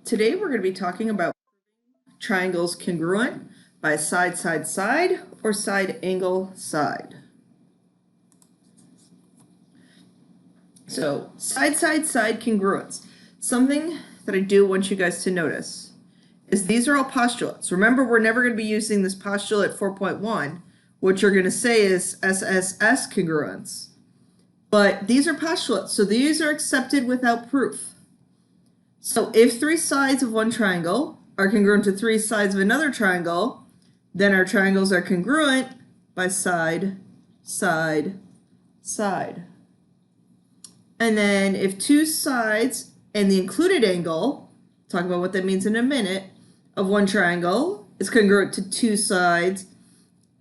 Today we're going to be talking about triangles congruent by side, side, side, or side, angle, side. So side, side, side congruence. Something that I do want you guys to notice is these are all postulates. Remember, we're never going to be using this postulate 4.1. What you're going to say is SSS congruence. But these are postulates, so these are accepted without proof. So if three sides of one triangle are congruent to three sides of another triangle, then our triangles are congruent by side, side, side. And then if two sides and the included angle, talk about what that means in a minute, of one triangle is congruent to two sides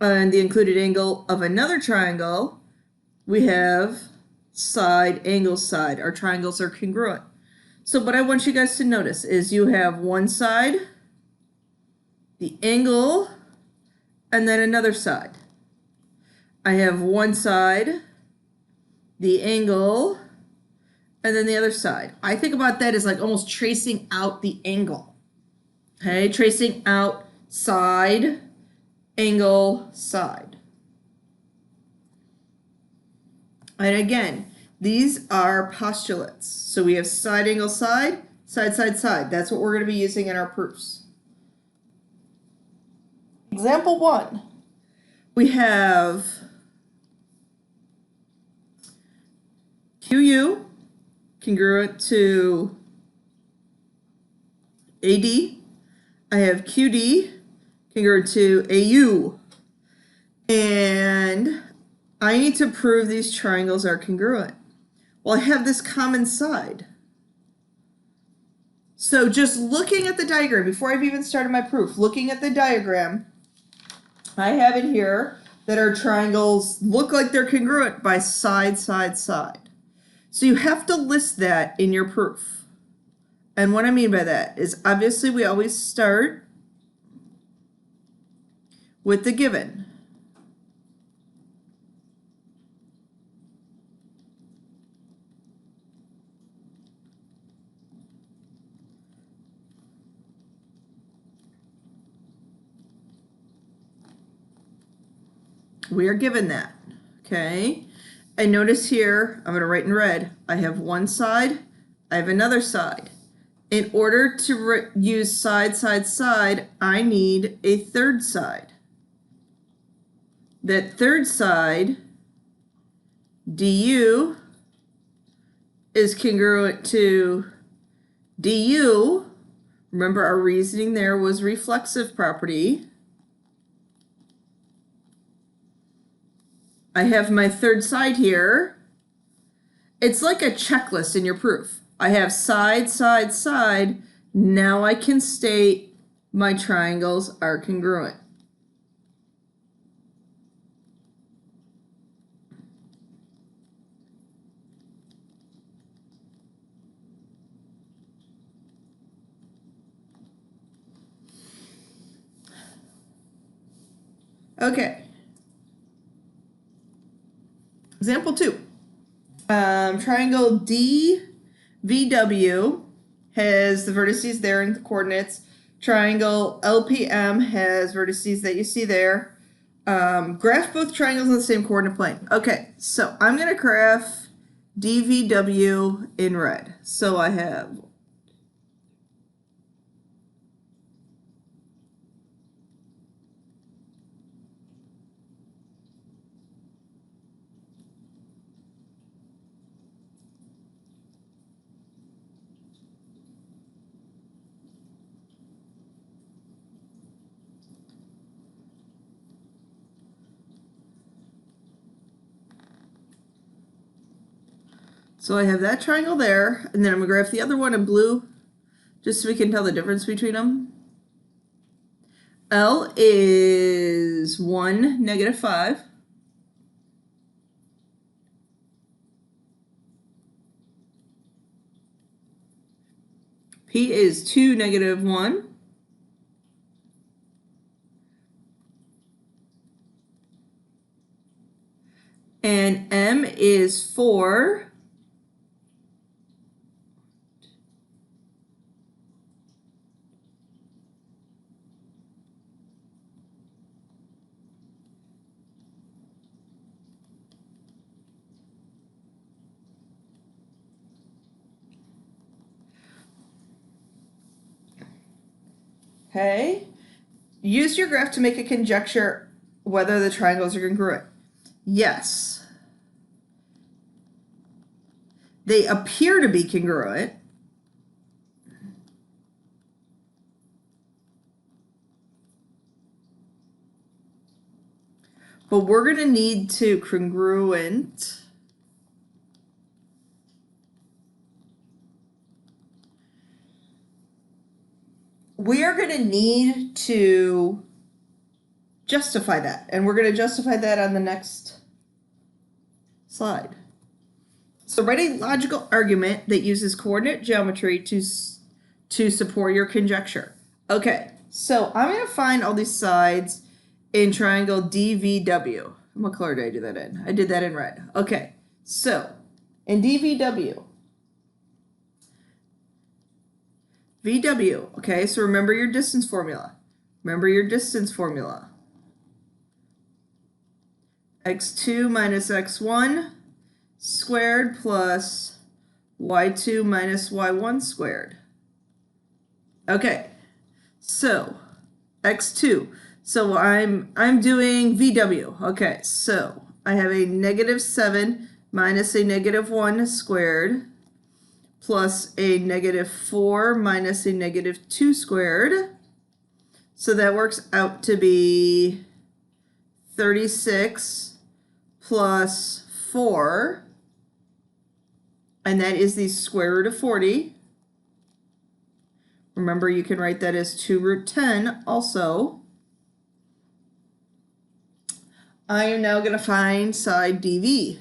and the included angle of another triangle, we have side, angle, side. Our triangles are congruent. So what I want you guys to notice is you have one side, the angle, and then another side. I have one side, the angle, and then the other side. I think about that as like almost tracing out the angle. Okay, tracing out side, angle, side. And again, these are postulates. So we have side, angle, side, side, side, side. That's what we're going to be using in our proofs. Example 1. We have QU congruent to AD. I have QD congruent to AU. And I need to prove these triangles are congruent. Well, I have this common side. So just looking at the diagram, before I've even started my proof, looking at the diagram, I have it here that our triangles look like they're congruent by side, side, side. So you have to list that in your proof. And what I mean by that is obviously we always start with the given. We are given that, okay? And notice here, I'm going to write in red, I have one side, I have another side. In order to use side, side, side, I need a third side. That third side, du, is congruent to du. Remember, our reasoning there was reflexive property. I have my third side here. It's like a checklist in your proof. I have side, side, side. Now I can state my triangles are congruent. Okay. Example 2. Triangle DVW has the vertices there in the coordinates. Triangle LPM has vertices that you see there. Graph both triangles on the same coordinate plane. Okay, so I'm going to graph DVW in red. So I have that triangle there, and then I'm going to graph the other one in blue, just so we can tell the difference between them. L is 1, -5. P is 2, -1. And M is 4, Okay? Use your graph to make a conjecture whether the triangles are congruent. Yes. They appear to be congruent. But we're going to need to congruent. We are going to need to justify that. And we're going to justify that on the next slide. So write a logical argument that uses coordinate geometry to support your conjecture. Okay, so I'm going to find all these sides in triangle DVW. What color did I do that in? I did that in red. Okay, so in DVW, VW, okay, so remember your distance formula. Remember your distance formula. x2 minus x1 squared plus y2 minus y1 squared. Okay, so x2. So I'm doing VW. Okay, so I have a -7 minus a -1 squared plus a -4 minus a -2 squared. So that works out to be 36 plus 4. And that is the square root of 40. Remember, you can write that as 2 root 10 also. I am now going to find side DV.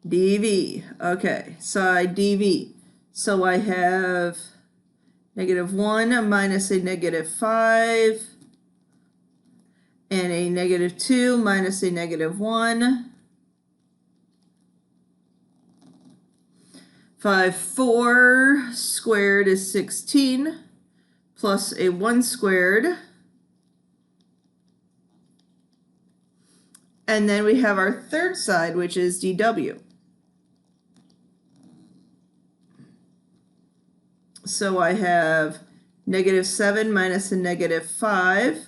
DV, okay, side DV. So I have -1 minus a -5 and a -2 minus a -1. 5, 4 squared is 16 plus a 1 squared. And then we have our third side, which is DW. So I have -7 minus a -5,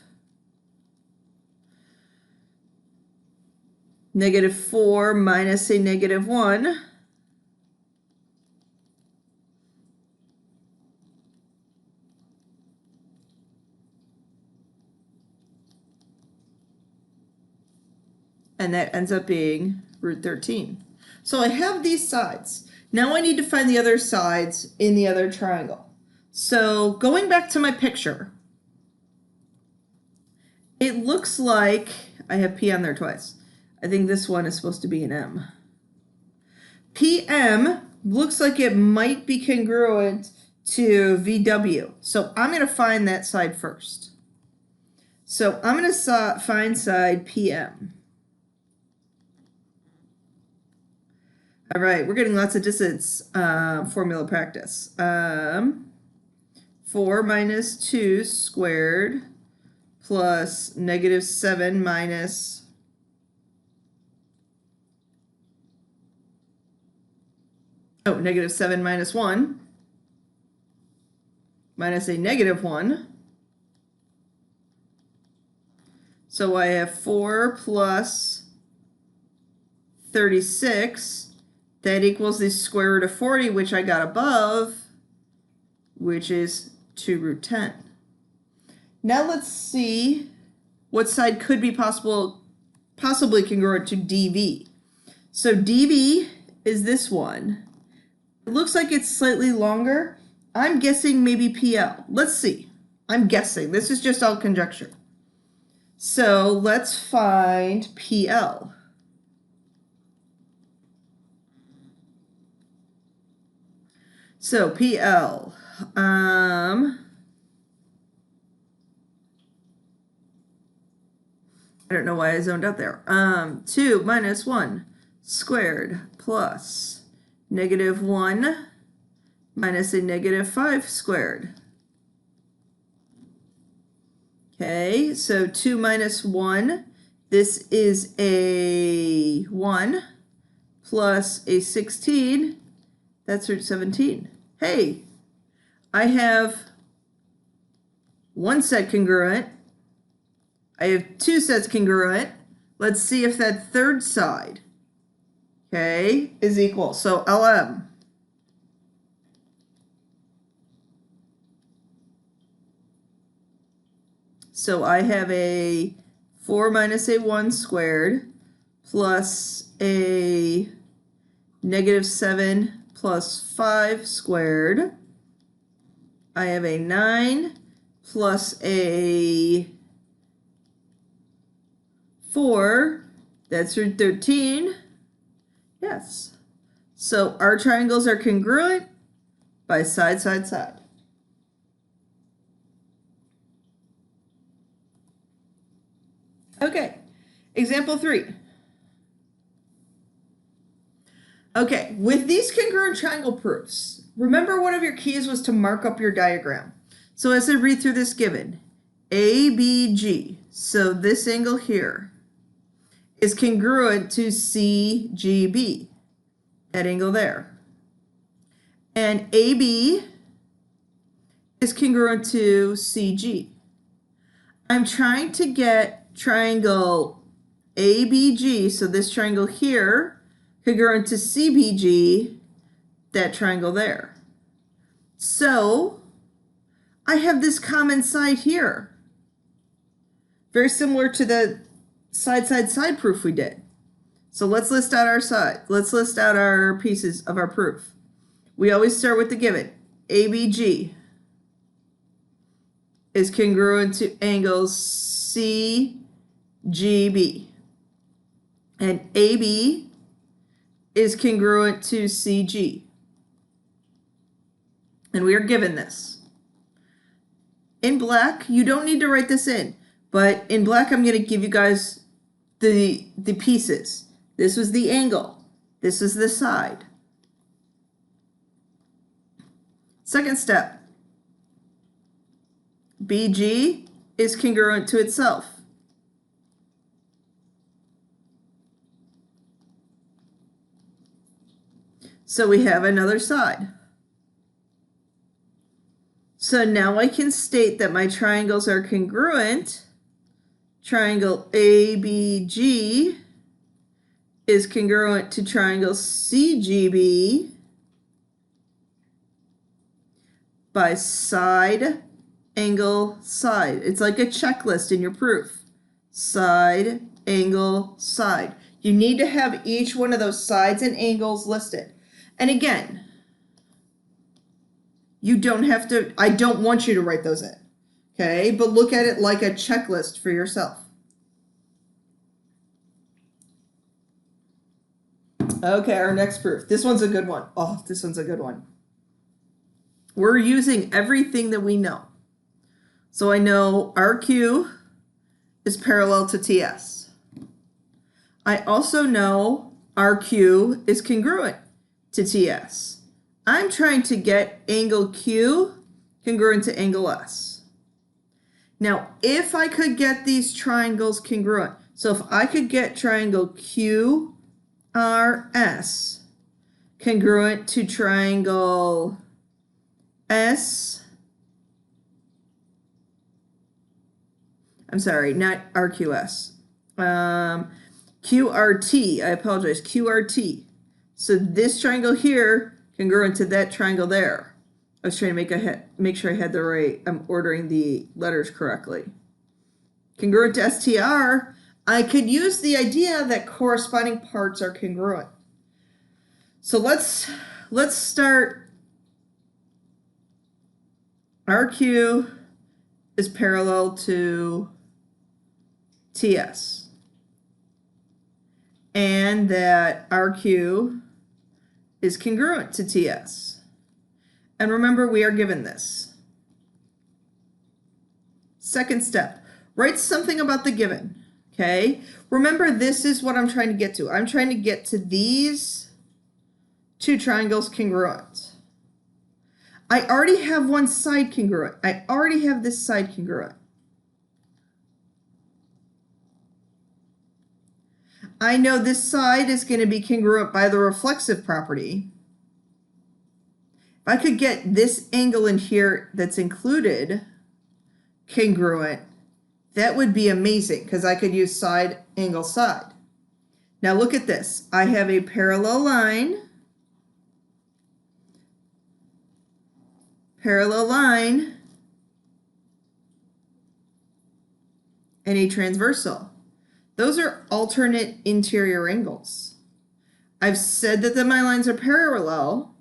-4 minus a -1, and that ends up being root 13. So I have these sides. Now I need to find the other sides in the other triangle. So going back to my picture, it looks like I have P on there twice. I think this one is supposed to be an M. PM looks like it might be congruent to VW. So I'm going to find that side first. So I'm going to find side PM. All right, we're getting lots of distance formula practice. 4 minus 2 squared plus -7 minus -7 minus 1 minus a -1. So I have 4 plus 36. That equals the square root of 40, which I got above, which is 2 root 10. Now let's see what side could be possibly congruent to DV. So DV is this one. It looks like it's slightly longer. I'm guessing maybe PL. Let's see. I'm guessing. This is just all conjecture. So let's find PL. So PL, I don't know why I zoned out there. 2 minus 1 squared plus -1 minus a -5 squared. Okay, so 2 minus 1, this is a 1 plus a 16. That's root 17. Hey, I have one set congruent. I have two sets congruent. Let's see if that third side, okay, is equal. So LM. So I have a 4 minus a 1 squared plus a -7 plus 5 squared. I have a 9 plus a 4, that's root 13. Yes. So our triangles are congruent by side, side, side. Okay, example 3. Okay, with these congruent triangle proofs, remember one of your keys was to mark up your diagram. So as I read through this given, ABG, so this angle here, is congruent to CGB, that angle there. And AB is congruent to CG. I'm trying to get triangle ABG, so this triangle here, congruent to CBG, that triangle there. So I have this common side here. Very similar to the side, side, side proof we did. So let's list out our side. Let's list out our pieces of our proof. We always start with the given. ABG is congruent to angles CGB. And AB is congruent to CG. And we are given this. In black, you don't need to write this in, but in black I'm going to give you guys the pieces. This was the angle. This is the side. Second step. BG is congruent to itself. So we have another side. So now I can state that my triangles are congruent. Triangle ABG is congruent to triangle CGB by side, angle, side. It's like a checklist in your proof. Side, angle, side. You need to have each one of those sides and angles listed. And again, you don't have to, I don't want you to write those in, okay? But look at it like a checklist for yourself. Okay, our next proof. This one's a good one. Oh, this one's a good one. We're using everything that we know. So I know RQ is parallel to TS. I also know RQ is congruent to TS. I'm trying to get angle Q congruent to angle S. Now, if I could get these triangles congruent, so if I could get triangle QRS congruent to triangle S, I'm sorry, not RQS, QRT, I apologize, QRT. So this triangle here congruent to that triangle there. I was trying to make sure I had the right, I'm ordering the letters correctly. Congruent to STR, I could use the idea that corresponding parts are congruent. So let's start. RQ is parallel to TS. And that RQ is congruent to TS. And remember, we are given this. Second step, write something about the given, okay? Remember, this is what I'm trying to get to. I'm trying to get to these two triangles congruent. I already have one side congruent. I already have this side congruent. I know this side is going to be congruent by the reflexive property. If I could get this angle in here that's included congruent, that would be amazing because I could use side, angle, side. Now look at this. I have a parallel line, and a transversal. Those are alternate interior angles. I've said that my lines are parallel,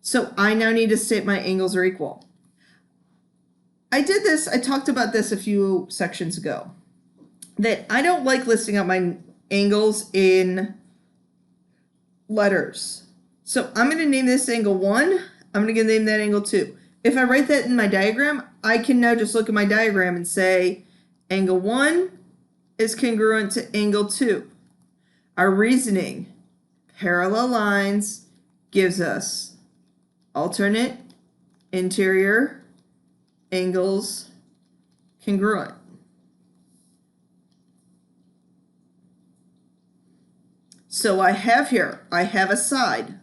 so I now need to state my angles are equal. I talked about this a few sections ago, that I don't like listing out my angles in letters. So I'm going to name this angle 1. I'm going to name that angle 2. If I write that in my diagram, I can now just look at my diagram and say angle 1 is congruent to angle 2. Our reasoning, parallel lines, gives us alternate interior angles congruent. So I have a side.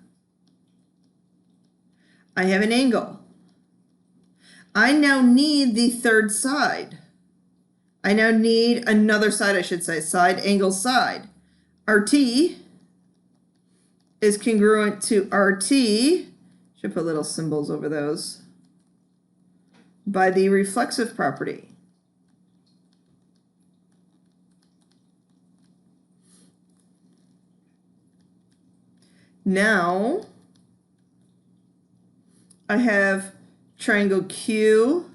I have an angle. I now need the third side. I now need another side, I should say, side, angle, side. RT is congruent to RT, should put little symbols over those, by the reflexive property. Now, I have triangle QRT.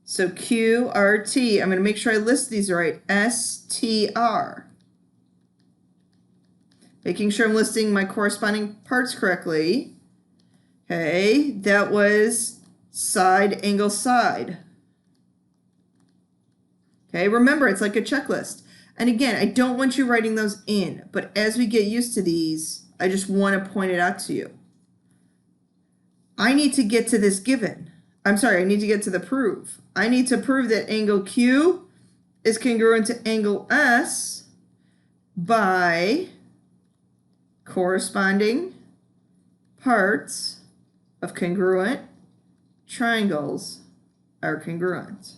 So QRT, I'm going to make sure I list these right. STR. Making sure I'm listing my corresponding parts correctly. Okay, that was side, angle, side. Okay, remember, it's like a checklist. And again, I don't want you writing those in, but as we get used to these, I just want to point it out to you. I need to get to this given. I need to get to the prove. I need to prove that angle Q is congruent to angle S by corresponding parts of congruent triangles are congruent.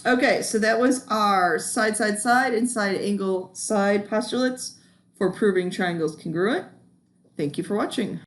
Okay, so that was our side, side, side, and side, angle, side postulates for proving triangles congruent. Thank you for watching.